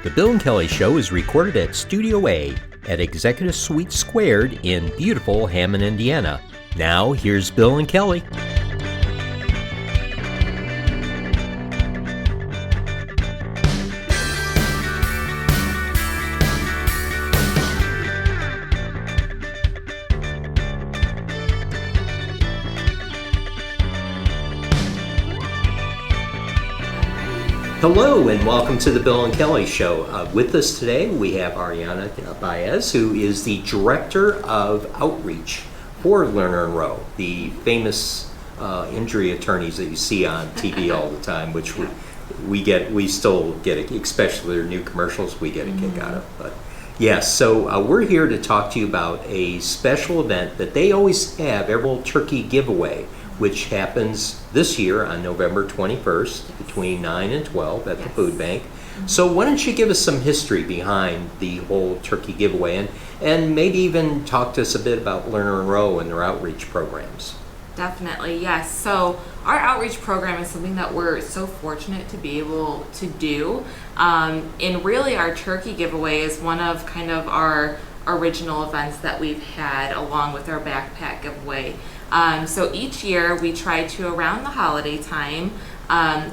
The Bill and Kelly Show is recorded at Studio A at Executive Suite Squared in beautiful Hammond, Indiana. Now, here's Bill and Kelly. Hello and welcome to the Bill and Kelly Show. With us today we have Arianna Baiz, who is the Director of Outreach for Lerner and Rowe, the famous injury attorneys that you see on TV all the time, which we still get, especially their new commercials, we get a kick out of. But yes, so we're here to talk to you about a special event that they always have, every turkey giveaway, which happens this year on November 21st between 9 and 12 at the food bank. So why don't you give us some history behind the whole turkey giveaway and maybe even talk to us a bit about Lerner and Rowe and their outreach programs. Definitely, yes. So our outreach program is something that we're so fortunate to be able to do. And really our turkey giveaway is one of kind of our original events that we've had along with our backpack giveaway. So each year we try to, around the holiday time,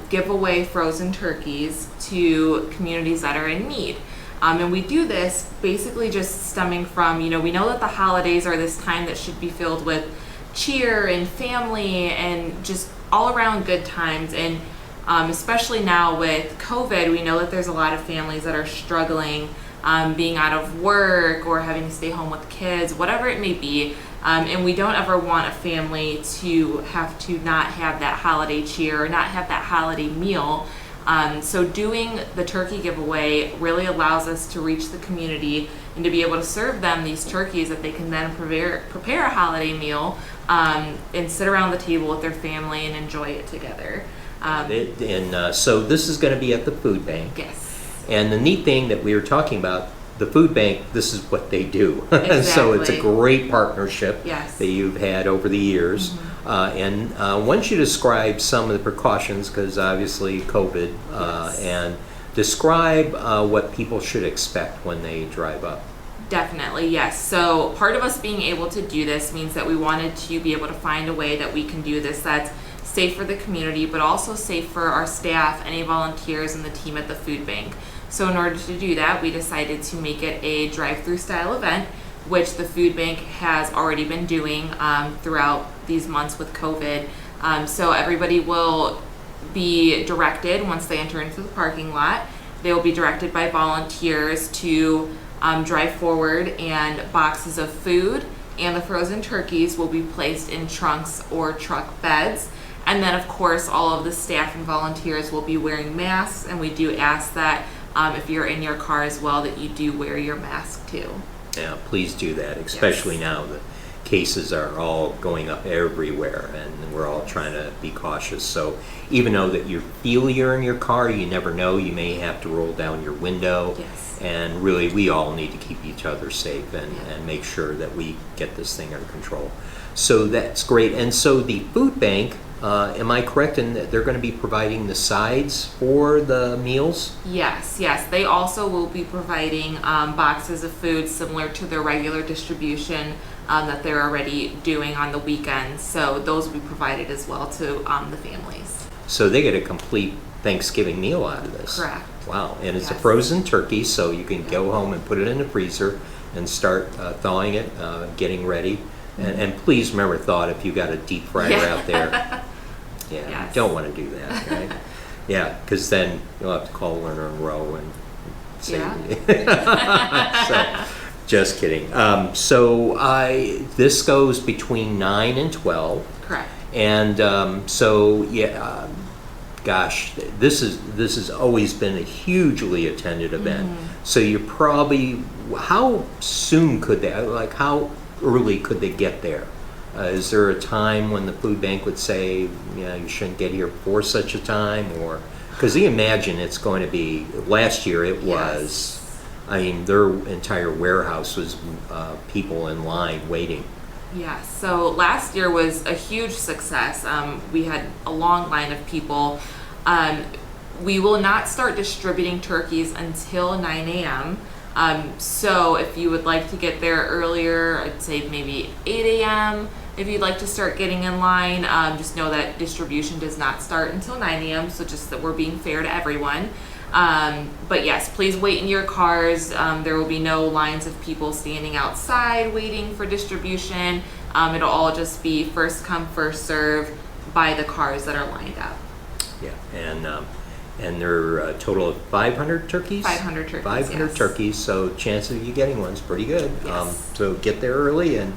give away frozen turkeys to communities that are in need. And we do this basically just stemming from, we know that the holidays are this time that should be filled with cheer and family and just all around good times. And especially now with COVID, we know that there's a lot of families that are struggling being out of work or having to stay home with kids, whatever it may be. And we don't ever want a family to have to not have that holiday cheer or not have that holiday meal. So doing the turkey giveaway really allows us to reach the community and to be able to serve them these turkeys that they can then prepare a holiday meal and sit around the table with their family and enjoy it together. So this is going to be at the food bank. Yes. And the neat thing that we were talking about, the food bank, this is what they do. Exactly. So it's a great partnership Yes. that you've had over the years. And once you describe some of the precautions, because obviously COVID, and describe what people should expect when they drive up. Definitely, yes. So part of us being able to do this means that we wanted to be able to find a way that we can do this that's safe for the community, but also safe for our staff, any volunteers, and the team at the food bank. So in order to do that, we decided to make it a drive-through style event, which the food bank has already been doing throughout these months with COVID. So everybody will be directed once they enter into the parking lot. They will be directed by volunteers to drive forward, and boxes of food and the frozen turkeys will be placed in trunks or truck beds. And then of course all of the staff and volunteers will be wearing masks, and we do ask that if you're in your car as well, that you do wear your mask too. Yeah, please do that, especially now the cases are all going up everywhere and we're all trying to be cautious. So even though that you feel you're in your car, you never know, you may have to roll down your window. Yes. And really we all need to keep each other safe and make sure that we get this thing under control. So that's great. And so the food bank, am I correct in that they're going to be providing the sides for the meals? Yes. They also will be providing boxes of food similar to their regular distribution that they're already doing on the weekends. So those will be provided as well to the families. So they get a complete Thanksgiving meal out of this. Correct. Wow. And it's a Yes. frozen turkey, so you can go home and put it in the freezer and start thawing it, getting ready. And please remember, thaw it if you got a deep fryer out there. Yeah, Yes. you don't want to do that, right? Yeah, because then you'll have to call Lerner and Rowe and say, so, just kidding. This goes between 9 and 12. Correct. And gosh, this has always been a hugely attended event. So you probably, how soon could they, how early could they get there? Is there a time when the food bank would say, you shouldn't get here before such a time? Or because you imagine it's going to be, last year it was, I mean, their entire warehouse was people in line waiting. Yeah, so last year was a huge success. We had a long line of people. We will not start distributing turkeys until 9 a.m. So if you would like to get there earlier, I'd say maybe 8 a.m. If you'd like to start getting in line, just know that distribution does not start until 9 a.m. So just that we're being fair to everyone. But yes, please wait in your cars. There will be no lines of people standing outside waiting for distribution. It'll all just be first come, first serve by the cars that are lined up. Yeah, and there are a total of 500 turkeys? 500 turkeys, 500 yes. turkeys, so chance of you getting one's pretty good. Yes. So get there early and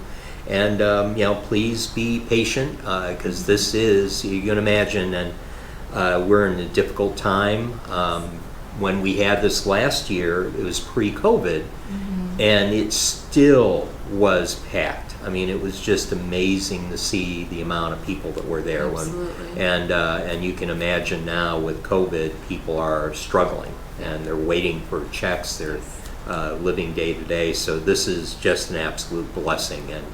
please be patient because this is, you can imagine, and we're in a difficult time. When we had this last year, it was pre-COVID, and it still was packed. I mean, it was just amazing to see the amount of people that were there. Absolutely. And you can imagine now with COVID, people are struggling and they're waiting for checks. They're living day to day. So this is just an absolute blessing. And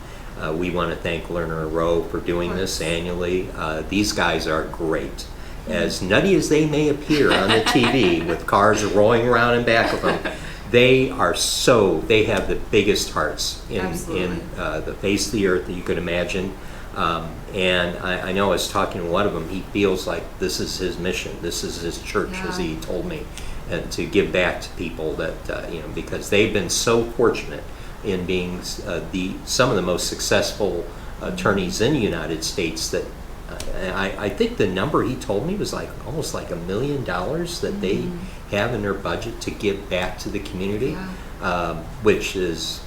we want to thank Lerner and Rowe for doing this annually. These guys are great. As nutty as they may appear on the TV with cars rolling around in back of them, they have the biggest hearts in the face of the earth that you could imagine. And I know I was talking to one of them, he feels like this is his mission, this is his church, as he told me, and to give back to people that, because they've been so fortunate in being some of the most successful attorneys in the United States that I think the number he told me was almost like $1 million that they have in their budget to give back to the community, which is...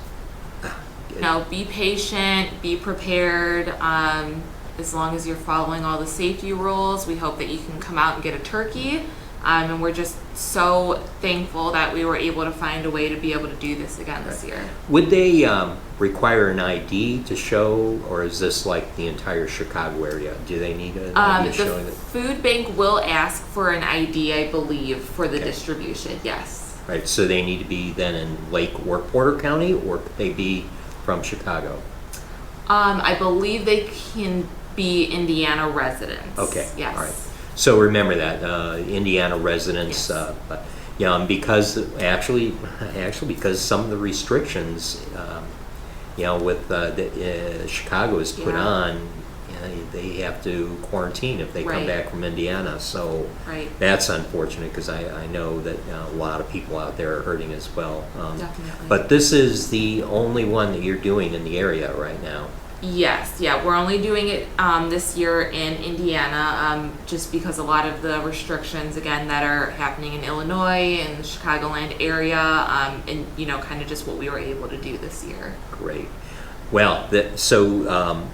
be patient, be prepared. As long as you're following all the safety rules, we hope that you can come out and get a turkey. And we're just so thankful that we were able to find a way to be able to do this again this year. Would they require an ID to show, or is this like the entire Chicago area? Do they need an ID showing The it? food bank will ask for an ID, I believe, for the distribution, yes. Right, so they need to be then in Lake or Porter County, or could they be from Chicago? I believe they can be Indiana residents. Okay, Yes. all right. So remember that, Indiana residents, because because some of the restrictions, with Chicago is put on, they have to quarantine if they come back from Indiana. So that's unfortunate because I know that a lot of people out there are hurting as well. Definitely. But this is the only one that you're doing in the area right now. Yes, we're only doing it this year in Indiana, just because a lot of the restrictions, again, that are happening in Illinois and the Chicagoland area, and kind of just what we were able to do this year. Great. Well,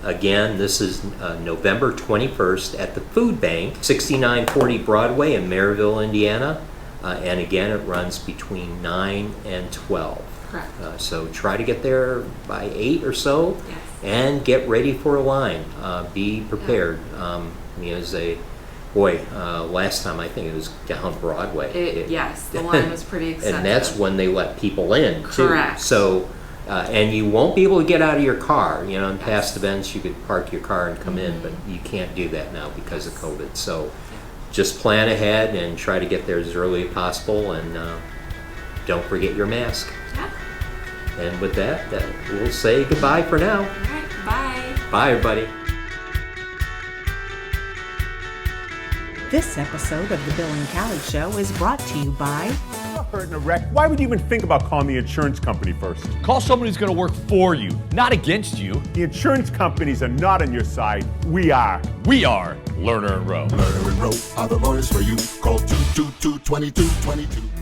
again, this is November 21st at the Food Bank, 6940 Broadway in Merrillville, Indiana, and again, it runs between 9 and 12. Correct. So try to get there by 8 or so. Yes. And get ready for a line. Be prepared. Last time I think it was down Broadway. Yes, the line was pretty extensive. And that's when they let people in, too. Correct. So, and you won't be able to get out of your car. In past events, you could park your car and come in, but you can't do that now because of COVID. So just plan ahead and try to get there as early as possible, and don't forget your mask. Yeah. And with that, we'll say goodbye for now. All right, bye. Bye, everybody. This episode of The Bill and Callie Show is brought to you by... Hurt in a wreck. Why would you even think about calling the insurance company first? Call someone who's going to work for you, not against you. The insurance companies are not on your side. We are. We are Lerner and Rowe. Lerner and Rowe are the lawyers for you. Call 222-2222.